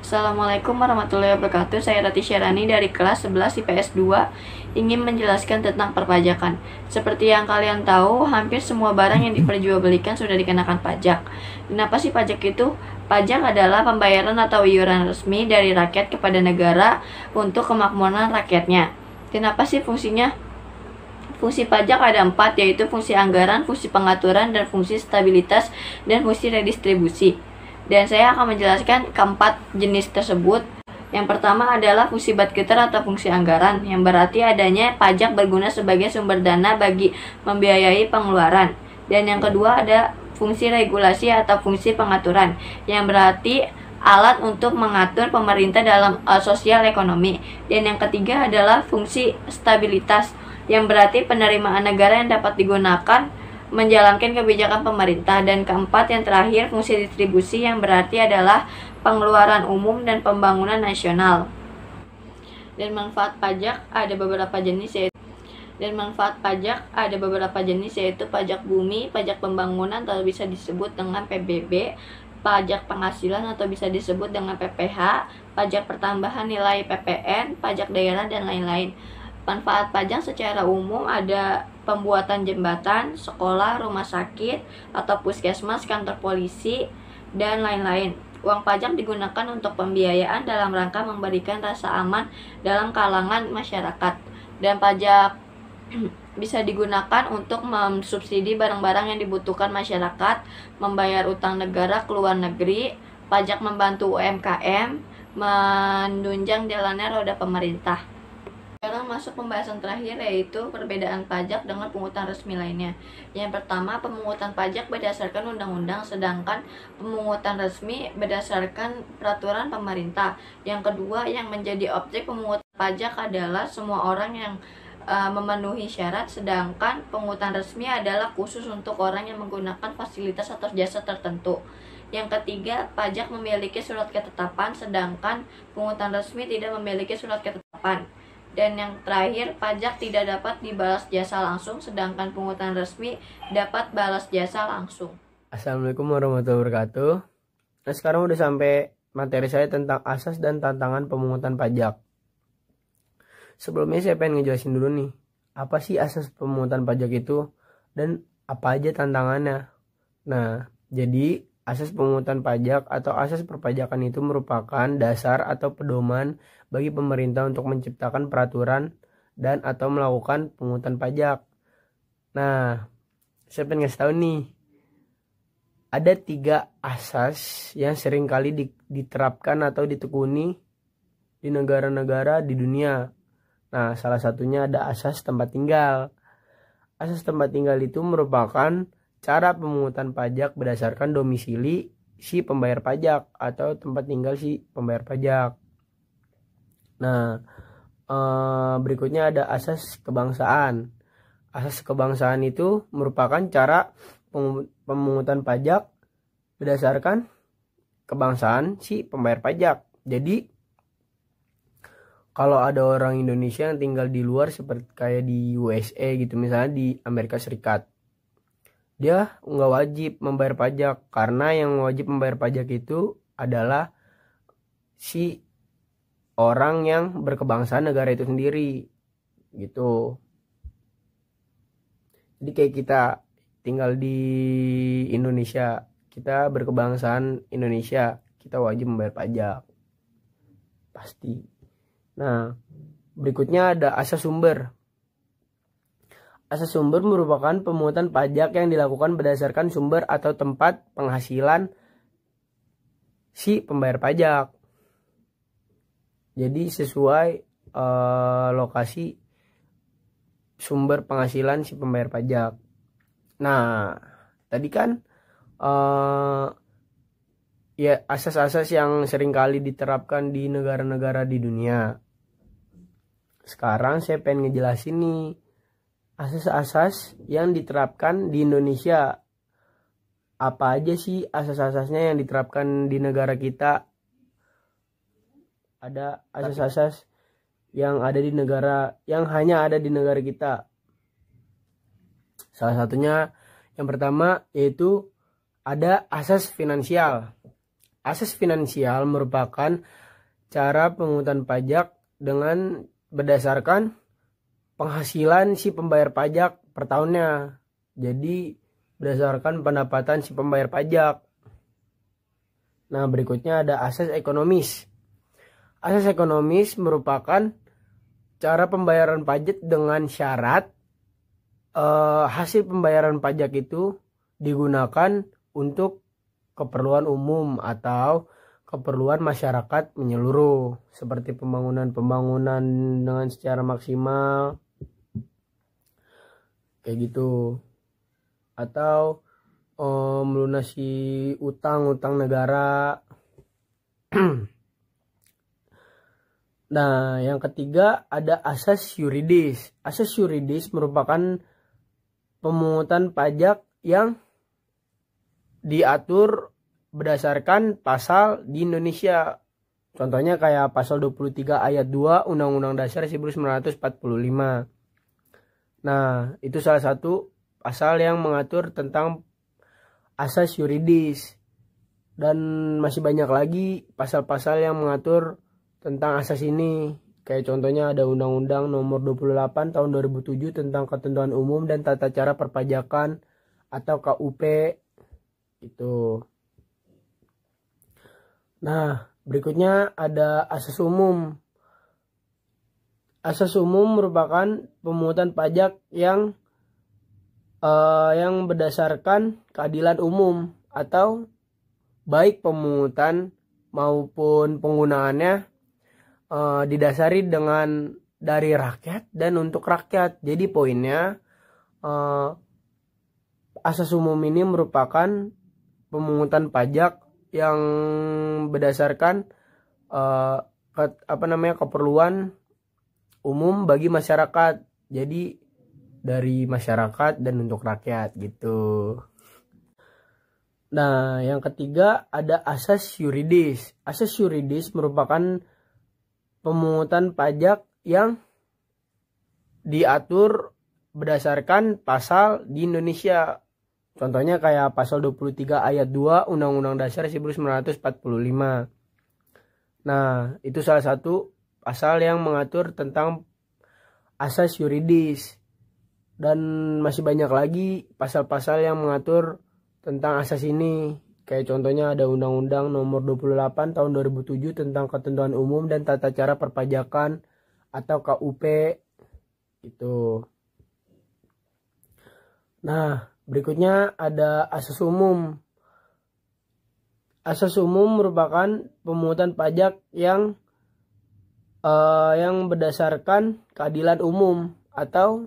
Assalamualaikum warahmatullahi wabarakatuh. Saya Rati Syarani dari kelas 11 IPS 2 ingin menjelaskan tentang perpajakan. Seperti yang kalian tahu, hampir semua barang yang diperjualbelikan sudah dikenakan pajak. Kenapa sih pajak itu? Pajak adalah pembayaran atau iuran resmi dari rakyat kepada negara untuk kemakmuran rakyatnya. Kenapa sih fungsinya? Fungsi pajak ada 4, yaitu fungsi anggaran, fungsi pengaturan, dan fungsi stabilitas, dan fungsi redistribusi. Dan saya akan menjelaskan keempat jenis tersebut. Yang pertama adalah fungsi budgeter atau fungsi anggaran, yang berarti adanya pajak berguna sebagai sumber dana bagi membiayai pengeluaran. Dan yang kedua ada fungsi regulasi atau fungsi pengaturan, yang berarti alat untuk mengatur pemerintah dalam sosial ekonomi. Dan yang ketiga adalah fungsi stabilitas, yang berarti penerimaan negara yang dapat digunakan menjalankan kebijakan pemerintah. Dan keempat yang terakhir fungsi distribusi, yang berarti adalah pengeluaran umum dan pembangunan nasional. Dan manfaat pajak ada beberapa jenis yaitu pajak bumi, pajak pembangunan atau bisa disebut dengan PBB, pajak penghasilan atau bisa disebut dengan PPH, pajak pertambahan nilai PPN, pajak daerah, dan lain-lain. Manfaat pajak secara umum ada pembuatan jembatan, sekolah, rumah sakit, atau puskesmas, kantor polisi, dan lain-lain. Uang pajak digunakan untuk pembiayaan dalam rangka memberikan rasa aman dalam kalangan masyarakat. Dan pajak bisa digunakan untuk mensubsidi barang-barang yang dibutuhkan masyarakat, membayar utang negara ke luar negeri, pajak membantu UMKM, menunjang jalannya roda pemerintah. Sekarang masuk pembahasan terakhir, yaitu perbedaan pajak dengan pungutan resmi lainnya. Yang pertama, pemungutan pajak berdasarkan undang-undang, sedangkan pemungutan resmi berdasarkan peraturan pemerintah. Yang kedua, yang menjadi objek pemungutan pajak adalah semua orang yang memenuhi syarat, sedangkan pemungutan resmi adalah khusus untuk orang yang menggunakan fasilitas atau jasa tertentu. Yang ketiga, pajak memiliki surat ketetapan, sedangkan pungutan resmi tidak memiliki surat ketetapan. Dan yang terakhir, pajak tidak dapat dibalas jasa langsung, sedangkan pungutan resmi dapat balas jasa langsung. Assalamualaikum warahmatullahi wabarakatuh. Nah, sekarang udah sampai materi saya tentang asas dan tantangan pemungutan pajak. Sebelumnya saya pengen ngejelasin dulu nih, apa sih asas pemungutan pajak itu dan apa aja tantangannya. Nah, jadi asas pemungutan pajak atau asas perpajakan itu merupakan dasar atau pedoman bagi pemerintah untuk menciptakan peraturan dan atau melakukan pemungutan pajak. Nah, saya pengen ngasih tahu nih, ada 3 asas yang sering kali diterapkan atau ditekuni di negara-negara di dunia. Nah, salah satunya ada asas tempat tinggal. Asas tempat tinggal itu merupakan cara pemungutan pajak berdasarkan domisili si pembayar pajak atau tempat tinggal si pembayar pajak. Nah, berikutnya ada asas kebangsaan. Asas kebangsaan itu merupakan cara pemungutan pajak berdasarkan kebangsaan si pembayar pajak. Jadi, kalau ada orang Indonesia yang tinggal di luar seperti kayak di USA gitu, misalnya di Amerika Serikat, dia nggak wajib membayar pajak karena yang wajib membayar pajak itu adalah si orang yang berkebangsaan negara itu sendiri gitu. Jadi kayak kita tinggal di Indonesia, kita berkebangsaan Indonesia, kita wajib membayar pajak pasti. Nah, berikutnya ada asas sumber. Asas sumber merupakan pemungutan pajak yang dilakukan berdasarkan sumber atau tempat penghasilan si pembayar pajak. Jadi sesuai lokasi sumber penghasilan si pembayar pajak. Nah, tadi kan ya asas-asas yang seringkali diterapkan di negara-negara di dunia. Sekarang saya pengen ngejelasin nih asas-asas yang diterapkan di Indonesia. Apa aja sih asas-asasnya yang diterapkan di negara kita? Ada asas-asas yang ada di negara, yang hanya ada di negara kita. Salah satunya yang pertama yaitu ada asas finansial. Asas finansial merupakan cara pemungutan pajak dengan berdasarkan penghasilan si pembayar pajak per tahunnya. Jadi berdasarkan pendapatan si pembayar pajak. Nah, berikutnya ada asas ekonomis. Asas ekonomis merupakan cara pembayaran pajak dengan syarat hasil pembayaran pajak itu digunakan untuk keperluan umum atau keperluan masyarakat menyeluruh, seperti pembangunan dengan secara maksimal kayak gitu, atau melunasi utang negara. Nah, yang ketiga ada asas yuridis. Asas yuridis merupakan pemungutan pajak yang diatur berdasarkan pasal di Indonesia. Contohnya kayak pasal 23 ayat 2 Undang-Undang Dasar 1945. Nah, itu salah satu pasal yang mengatur tentang asas yuridis. Dan masih banyak lagi pasal-pasal yang mengatur tentang asas ini. Kayak contohnya ada Undang-Undang Nomor 28 Tahun 2007 tentang Ketentuan Umum dan Tata Cara Perpajakan atau KUP itu. Nah, berikutnya ada asas umum. Asas umum merupakan pemungutan pajak yang berdasarkan keadilan umum atau baik pemungutan maupun penggunaannya didasari dengan dari rakyat dan untuk rakyat. Jadi poinnya asas umum ini merupakan pemungutan pajak yang berdasarkan keperluan umum bagi masyarakat. Jadi dari masyarakat dan untuk rakyat gitu. Nah, yang ketiga ada asas yuridis. Asas yuridis merupakan pemungutan pajak yang diatur berdasarkan pasal di Indonesia. Contohnya kayak pasal 23 ayat 2 Undang-Undang Dasar 1945. Nah, itu salah satu pasal yang mengatur tentang asas yuridis. Dan masih banyak lagi pasal-pasal yang mengatur tentang asas ini. Kayak contohnya ada Undang-Undang Nomor 28 Tahun 2007 tentang Ketentuan Umum dan Tata Cara Perpajakan atau KUP itu. Nah, berikutnya ada asas umum. Asas umum merupakan pemungutan pajak yang berdasarkan keadilan umum atau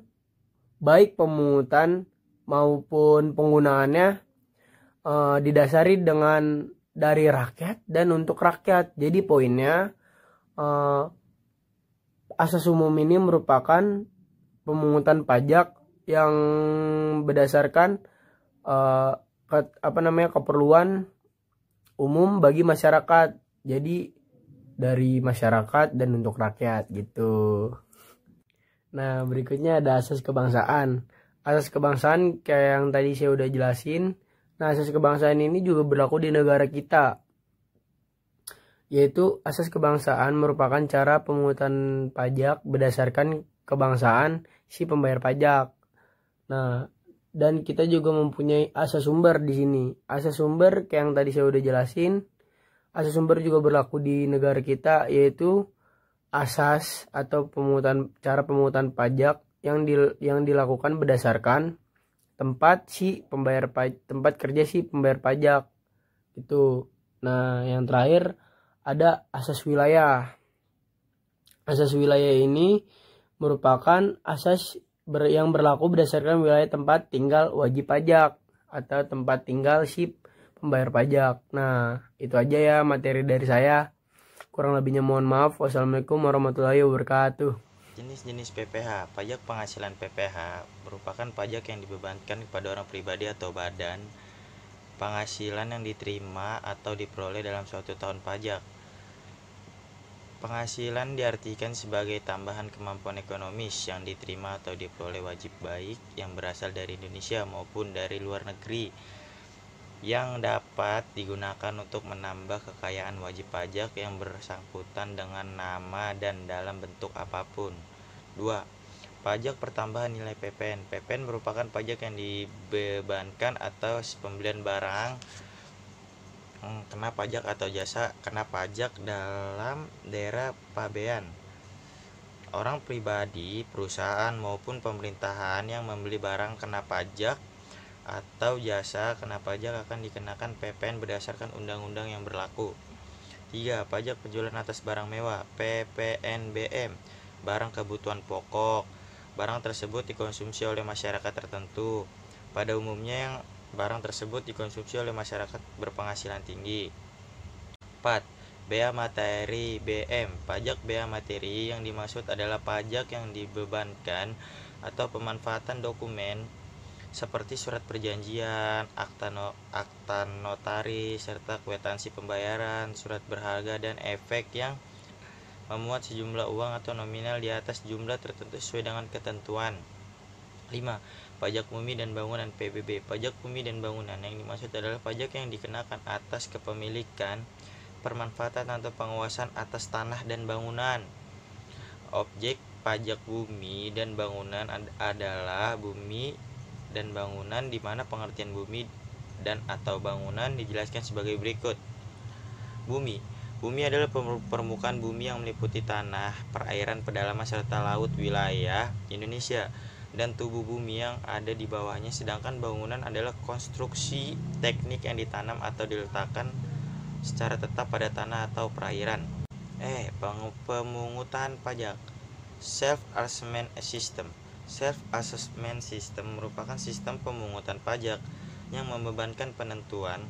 baik pemungutan maupun penggunaannya didasari dengan dari rakyat dan untuk rakyat. Jadi poinnya asas umum ini merupakan pemungutan pajak yang berdasarkan keperluan umum bagi masyarakat. Jadi dari masyarakat dan untuk rakyat gitu. Nah, berikutnya ada asas kebangsaan. Asas kebangsaan kayak yang tadi saya udah jelasin. Nah, asas kebangsaan ini juga berlaku di negara kita. Yaitu asas kebangsaan merupakan cara pemungutan pajak berdasarkan kebangsaan si pembayar pajak. Nah, dan kita juga mempunyai asas sumber di sini. Asas sumber kayak yang tadi saya udah jelasin. Asas sumber juga berlaku di negara kita, yaitu asas atau cara pemungutan pajak yang dilakukan berdasarkan tempat kerja si pembayar pajak itu. Nah, yang terakhir ada asas wilayah. Asas wilayah ini merupakan asas yang berlaku berdasarkan wilayah tempat tinggal wajib pajak atau tempat tinggal si pembayar pajak. Nah, itu aja ya materi dari saya. Kurang lebihnya mohon maaf. Wassalamualaikum warahmatullahi wabarakatuh. Jenis-jenis PPh. Pajak penghasilan PPh merupakan pajak yang dibebankan kepada orang pribadi atau badan penghasilan yang diterima atau diperoleh dalam suatu tahun pajak. Penghasilan diartikan sebagai tambahan kemampuan ekonomis yang diterima atau diperoleh wajib baik yang berasal dari Indonesia maupun dari luar negeri. yang dapat digunakan untuk menambah kekayaan wajib pajak yang bersangkutan dengan nama dan dalam bentuk apapun. 2. Pajak pertambahan nilai PPN. PPN merupakan pajak yang dibebankan atas pembelian barang kena pajak atau jasa kena pajak dalam daerah pabean. Orang pribadi, perusahaan maupun pemerintahan yang membeli barang kena pajak atau jasa kena pajak akan dikenakan PPN berdasarkan undang-undang yang berlaku. 3. Pajak penjualan atas barang mewah PPNBM. Barang kebutuhan pokok. Barang tersebut dikonsumsi oleh masyarakat tertentu. Pada umumnya yang barang tersebut dikonsumsi oleh masyarakat berpenghasilan tinggi. 4. Bea materi BM. Pajak bea materi yang dimaksud adalah pajak yang dibebankan atau pemanfaatan dokumen seperti surat perjanjian, akta notaris, serta kwitansi pembayaran, surat berharga dan efek yang memuat sejumlah uang atau nominal di atas jumlah tertentu sesuai dengan ketentuan. 5. Pajak bumi dan bangunan PBB. Pajak bumi dan bangunan yang dimaksud adalah pajak yang dikenakan atas kepemilikan, permanfaatan atau penguasaan atas tanah dan bangunan. Objek pajak bumi dan bangunan adalah bumi dan bangunan, di mana pengertian bumi dan atau bangunan dijelaskan sebagai berikut. Bumi. Bumi adalah permukaan bumi yang meliputi tanah, perairan, pedalaman, serta laut wilayah Indonesia dan tubuh bumi yang ada di bawahnya. Sedangkan bangunan adalah konstruksi teknik yang ditanam atau diletakkan secara tetap pada tanah atau perairan. Pemungutan pajak. Self-assessment system. Self-assessment system merupakan sistem pemungutan pajak yang membebankan penentuan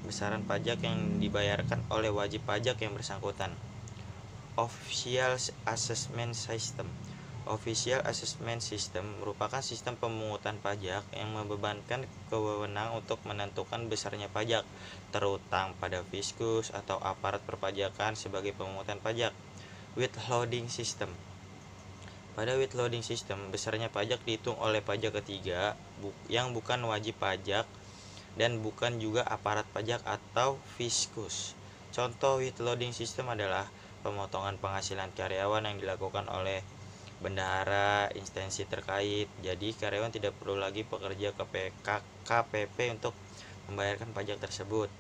besaran pajak yang dibayarkan oleh wajib pajak yang bersangkutan. Official assessment system. Official assessment system merupakan sistem pemungutan pajak yang membebankan kewenangan untuk menentukan besarnya pajak, terutang pada fiskus atau aparat perpajakan sebagai pemungutan pajak. Withholding system. Pada withholding system, besarnya pajak dihitung oleh pajak ketiga yang bukan wajib pajak dan bukan juga aparat pajak atau fiskus. Contoh withholding system adalah pemotongan penghasilan karyawan yang dilakukan oleh bendahara instansi terkait. Jadi karyawan tidak perlu lagi bekerja ke KPP untuk membayarkan pajak tersebut.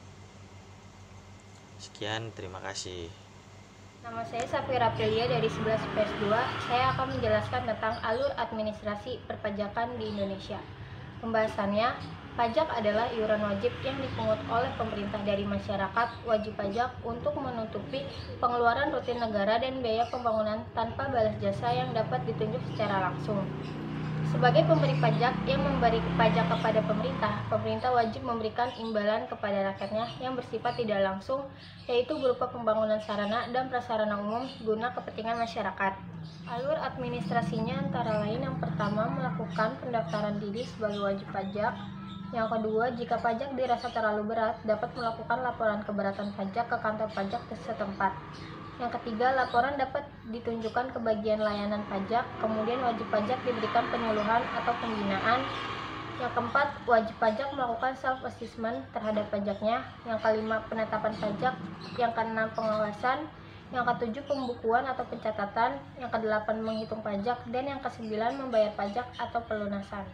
Sekian, terima kasih. Nama saya Safira Aprilia dari 11 PS 2. Saya akan menjelaskan tentang alur administrasi perpajakan di Indonesia. Pembahasannya, pajak adalah iuran wajib yang dipungut oleh pemerintah dari masyarakat wajib pajak untuk menutupi pengeluaran rutin negara dan biaya pembangunan tanpa balas jasa yang dapat ditunjuk secara langsung. Sebagai pemberi pajak yang memberi pajak kepada pemerintah, pemerintah wajib memberikan imbalan kepada rakyatnya yang bersifat tidak langsung, yaitu berupa pembangunan sarana dan prasarana umum guna kepentingan masyarakat. Alur administrasinya antara lain yang pertama melakukan pendaftaran diri sebagai wajib pajak. Yang kedua, jika pajak dirasa terlalu berat, dapat melakukan laporan keberatan pajak ke kantor pajak setempat. Yang ketiga, laporan dapat ditunjukkan ke bagian layanan pajak, kemudian wajib pajak diberikan penyuluhan atau pembinaan. Yang keempat, wajib pajak melakukan self-assessment terhadap pajaknya. Yang kelima, penetapan pajak. Yang keenam, pengawasan. Yang ketujuh, pembukuan atau pencatatan. Yang kedelapan, menghitung pajak. Dan yang kesembilan, membayar pajak atau pelunasan.